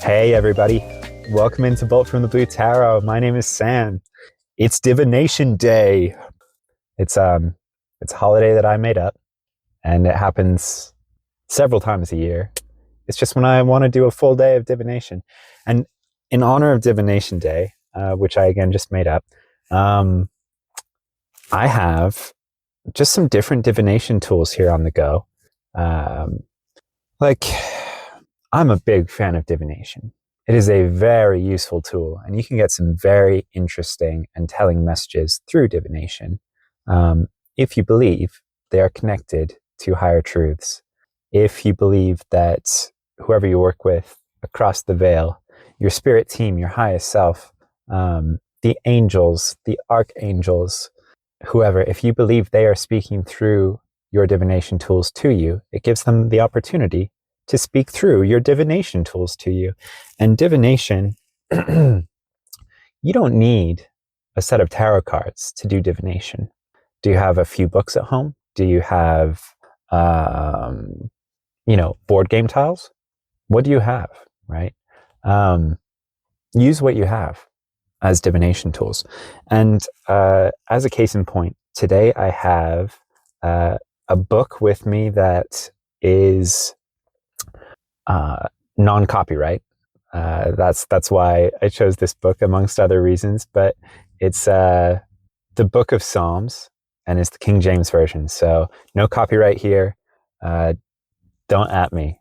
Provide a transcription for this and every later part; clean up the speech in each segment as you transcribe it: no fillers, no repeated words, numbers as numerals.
Hey everybody, welcome into Bolt from the Blue Tarot. My name is Sam. It's Divination Day. It's a holiday that I made up, and it happens several times a year. It's just when I want to do a full day of divination. And in honor of Divination Day, which I again just made up, I have just some different divination tools here on the go. I'm a big fan of divination. It is a very useful tool, and you can get some very interesting and telling messages through divination if you believe they are connected to higher truths. If you believe that whoever you work with across the veil, your spirit team, your highest self, the angels, the archangels, whoever, if you believe they are speaking through your divination tools to you, it gives them the opportunity to speak through your divination tools to you. And divination, you don't need a set of tarot cards to do divination. Do you have a few books at home? Do you have, board game tiles? What do you have, right? Use what you have as divination tools. And as a case in point, today I have a book with me that is non-copyright. That's why I chose this book, amongst other reasons, but it's the Book of Psalms, and it's the King James Version, so no copyright here. Don't at me.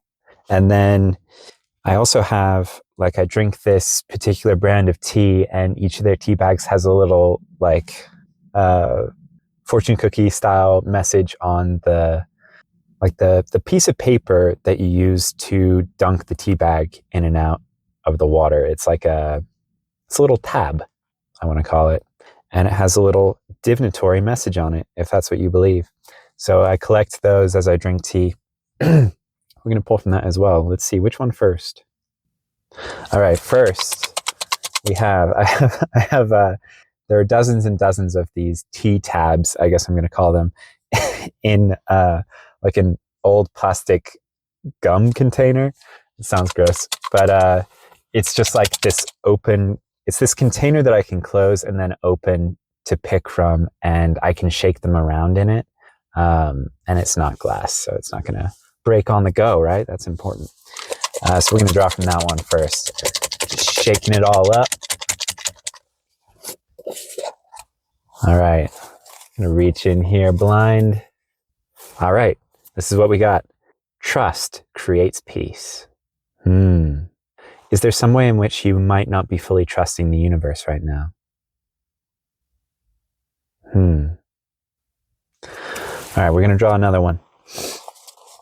And then I also have, I drink this particular brand of tea, and each of their tea bags has a little fortune cookie style message on the piece of paper that you use to dunk the tea bag in and out of the water. It's a little tab, I want to call it. And it has a little divinatory message on it, if that's what you believe. So I collect those as I drink tea. We're going to pull from that as well. Let's see, which one first? All right, first there are dozens and dozens of these tea tabs, I guess I'm going to call them, in an old plastic gum container. It sounds gross, but it's just like this open, it's this container that I can close and then open to pick from, and I can shake them around in it. And it's not glass, so it's not going to break on the go, right? That's important. So we're going to draw from that one first. Just shaking it all up. All right. I'm going to reach in here blind. All right. This is what we got. Trust creates peace. Is there some way in which you might not be fully trusting the universe right now? All right, we're going to draw another one.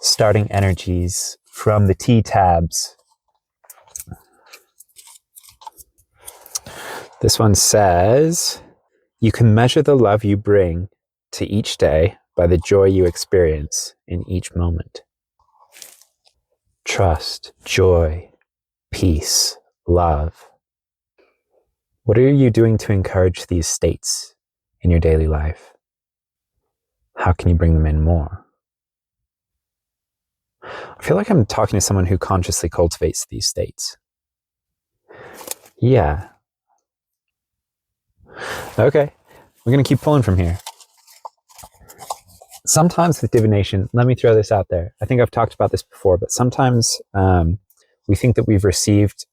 Starting energies from the tea tabs. This one says, you can measure the love you bring to each day by the joy you experience in each moment. Trust, joy, peace, love. What are you doing to encourage these states in your daily life? How can you bring them in more? I feel like I'm talking to someone who consciously cultivates these states. Yeah. Okay, we're going to keep pulling from here. Sometimes with divination, let me throw this out there. I think I've talked about this before, but sometimes we think that we've received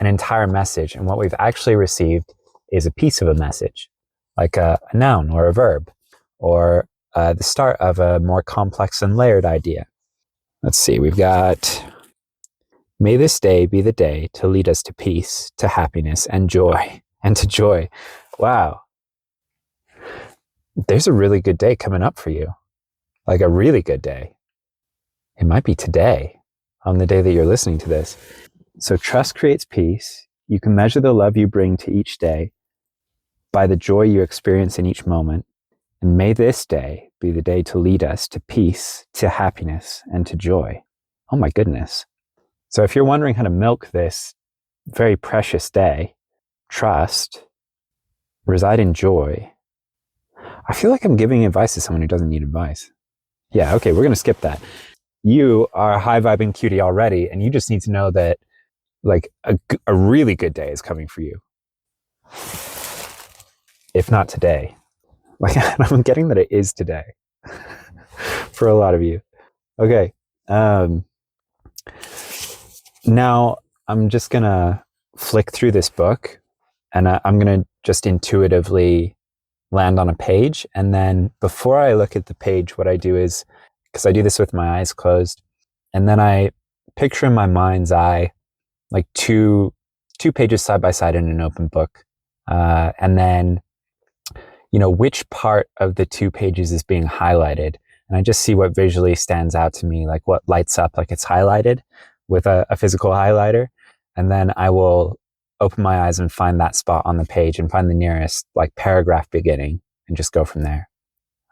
an entire message, and what we've actually received is a piece of a message, like a noun or a verb, or the start of a more complex and layered idea. Let's see, we've got, may this day be the day to lead us to peace, to happiness, and joy, and to joy. Wow. There's a really good day coming up for you. Like a really good day. It might be today, on the day that you're listening to this. So trust creates peace. You can measure the love you bring to each day by the joy you experience in each moment. And may this day be the day to lead us to peace, to happiness, and to joy. Oh my goodness. So if you're wondering how to milk this very precious day, trust, reside in joy. I feel like I'm giving advice to someone who doesn't need advice. Yeah, okay, we're going to skip that. You are a high-vibing cutie already, and you just need to know that like a really good day is coming for you. If not today. Like, I'm getting that it is today for a lot of you. Okay. Now I'm just going to flick through this book, and I'm going to just intuitively land on a page. And then before I look at the page, what I do is, because I do this with my eyes closed, and then I picture in my mind's eye like two pages side by side in an open book. And then, which part of the 2 pages is being highlighted. And I just see what visually stands out to me, like what lights up like it's highlighted with a physical highlighter. And then I will open my eyes and find that spot on the page and find the nearest like paragraph beginning and just go from there.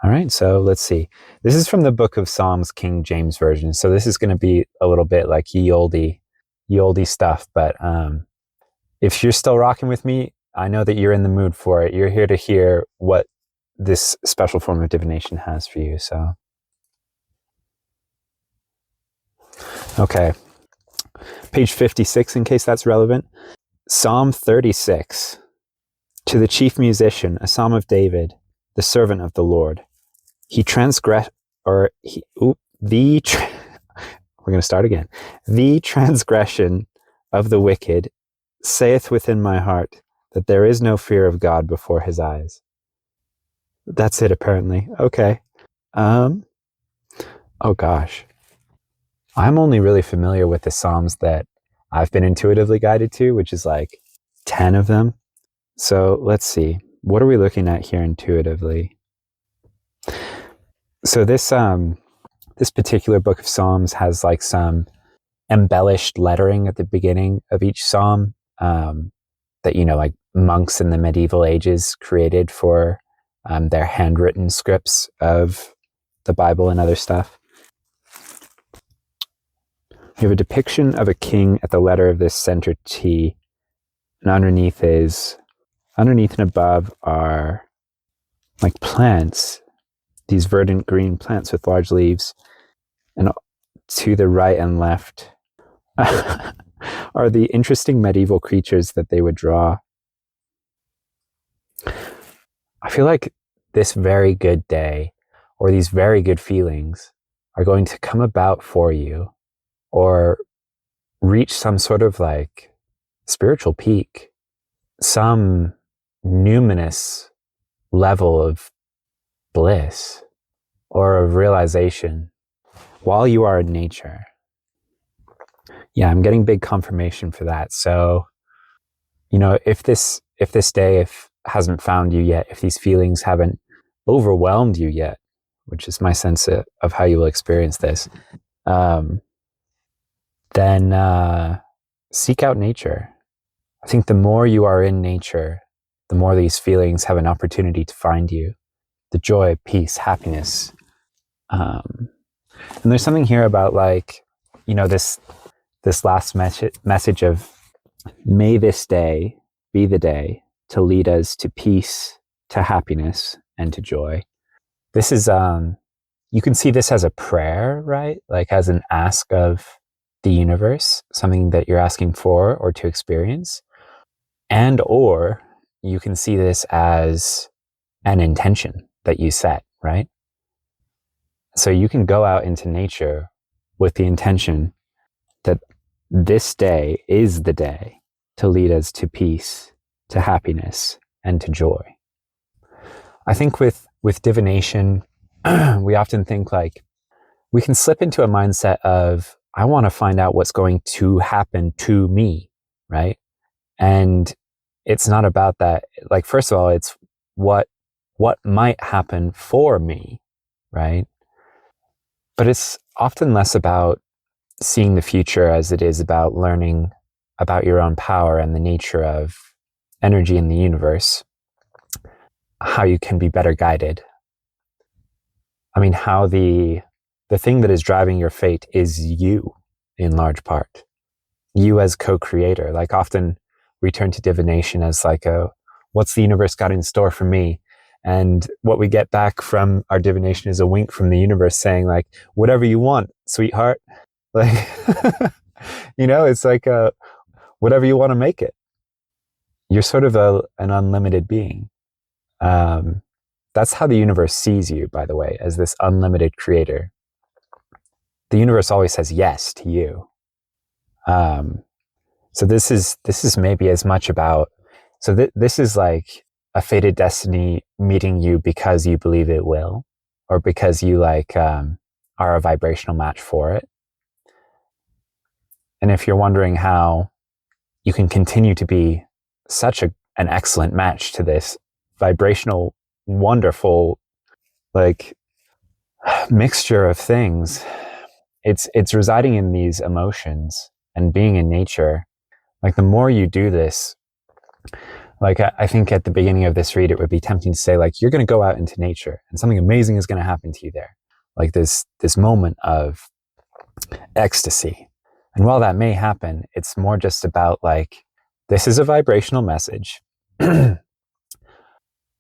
All right, so let's see. This is from the Book of Psalms, King James Version. So this is going to be a little bit like ye olde stuff. But if you're still rocking with me, I know that you're in the mood for it. You're here to hear what this special form of divination has for you. So, okay. Page 56, in case that's relevant. Psalm 36. To the chief musician, a psalm of David, the servant of the Lord. We're going to start again. The transgression of the wicked saith within my heart that there is no fear of God before his eyes. That's it, apparently. Okay. Oh gosh. I'm only really familiar with the Psalms that I've been intuitively guided to, which is like 10 of them. So let's see. What are we looking at here intuitively? So this particular book of Psalms has like some embellished lettering at the beginning of each psalm that, like monks in the medieval ages created for their handwritten scripts of the Bible and other stuff. You have a depiction of a king at the letter of this center T, and underneath and above are like plants, these verdant green plants with large leaves, and to the right and left are the interesting medieval creatures that they would draw. I feel like this very good day or these very good feelings are going to come about for you or reach some sort of like spiritual peak, some numinous level of bliss or of realization while you are in nature. Yeah, I'm getting big confirmation for that. So, if this day hasn't found you yet, if these feelings haven't overwhelmed you yet, which is my sense of how you will experience this, then seek out nature. I think the more you are in nature, the more these feelings have an opportunity to find you. The joy, peace, happiness. And there's something here about like, this last message of may this day be the day to lead us to peace, to happiness, and to joy. This is, you can see this as a prayer, right? Like as an ask of the universe, something that you're asking for or to experience. And or you can see this as an intention that you set, right? So you can go out into nature with the intention that this day is the day to lead us to peace, to happiness, and to joy. I think with divination, we often think like we can slip into a mindset of, I want to find out what's going to happen to me, right? And it's not about that. Like, first of all, it's what might happen for me, right? But it's often less about seeing the future as it is about learning about your own power and the nature of energy in the universe, how you can be better guided. I mean, how the thing that is driving your fate is you in large part. You as co-creator. Like often we turn to divination as like what's the universe got in store for me? And what we get back from our divination is a wink from the universe saying like, whatever you want, sweetheart. Like, it's like whatever you want to make it. You're sort of an unlimited being. That's how the universe sees you, by the way, as this unlimited creator. The universe always says yes to you. So this is maybe as much about, this is like a fated destiny meeting you because you believe it will, or because you are a vibrational match for it. And if you're wondering how you can continue to be such an excellent match to this vibrational, wonderful, mixture of things, it's residing in these emotions and being in nature. The more you do this, I think at the beginning of this read, it would be tempting to say, you're going to go out into nature and something amazing is going to happen to you there. This moment of ecstasy. And while that may happen, it's more just about this is a vibrational message.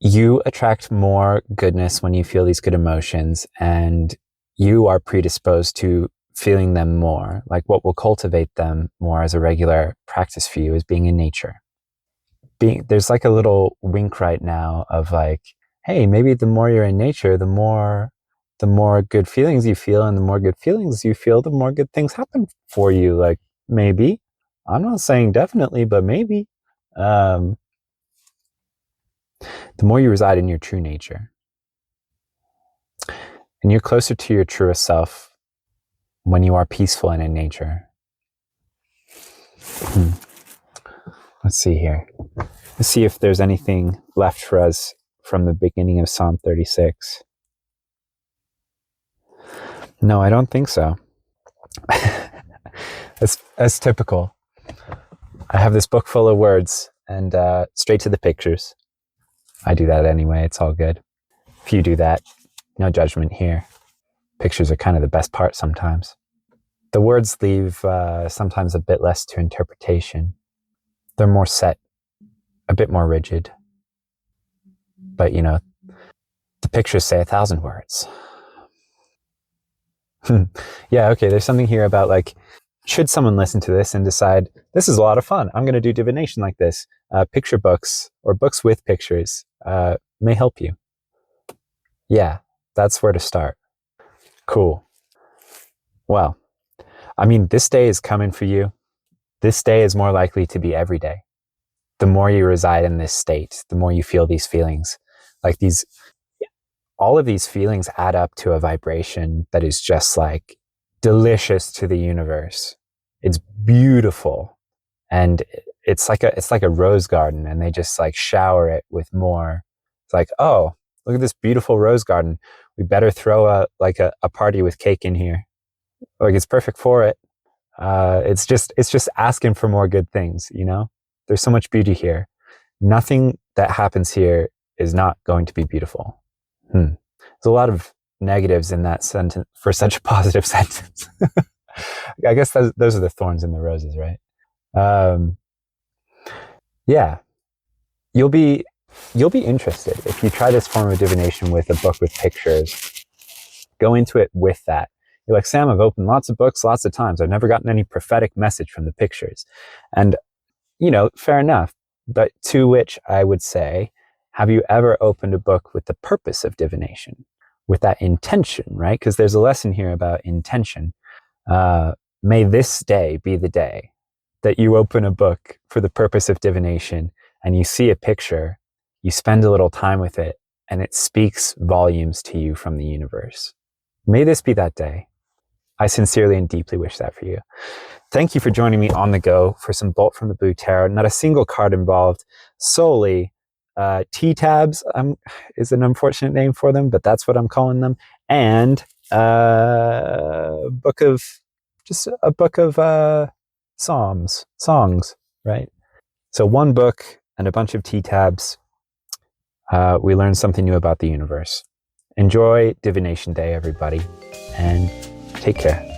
You attract more goodness when you feel these good emotions, and you are predisposed to feeling them more. What will cultivate them more as a regular practice for you is being in nature. There's a little wink right now of hey, maybe the more you're in nature, the more good feelings you feel, and the more good feelings you feel, the more good things happen for you. Maybe. I'm not saying definitely, but maybe. The more you reside in your true nature, and you're closer to your truest self when you are peaceful and in nature. Let's see here. Let's see if there's anything left for us from the beginning of Psalm 36. No, I don't think so. As typical. I have this book full of words and straight to the pictures. I do that anyway. It's all good. If you do that, no judgment here. Pictures are kind of the best part sometimes. The words leave sometimes a bit less to interpretation. They're more set, a bit more rigid. But, the pictures say 1,000 words. Yeah, okay, there's something here about should someone listen to this and decide, this is a lot of fun, I'm going to do divination like this, picture books or books with pictures may help you. Yeah, that's where to start. Cool. Well, this day is coming for you. This day is more likely to be every day. The more you reside in this state, the more you feel these feelings. All of these feelings add up to a vibration that is just delicious to the universe. It's beautiful. And it's like a rose garden, and they just shower it with more. It's oh, look at this beautiful rose garden. We better throw a party with cake in here. It's perfect for it. It's just asking for more good things, There's so much beauty here. Nothing that happens here is not going to be beautiful. There's a lot of negatives in that sentence for such a positive sentence. I guess those are the thorns in the roses, right? Yeah. You'll be interested if you try this form of divination with a book with pictures. Go into it with that. You're like, Sam, I've opened lots of books lots of times. I've never gotten any prophetic message from the pictures. And, fair enough. But to which I would say, have you ever opened a book with the purpose of divination? With that intention, right? Because there's a lesson here about intention. May this day be the day that you open a book for the purpose of divination, and you see a picture, you spend a little time with it, and it speaks volumes to you from the universe. May this be that day. I sincerely and deeply wish that for you. Thank you for joining me on the go for some Bolt from the Blue Tarot. Not a single card involved, solely T-tabs is an unfortunate name for them, but that's what I'm calling them. And a book of songs, right? So one book and a bunch of T-tabs. We learned something new about the universe. Enjoy Divination Day, everybody, and take care.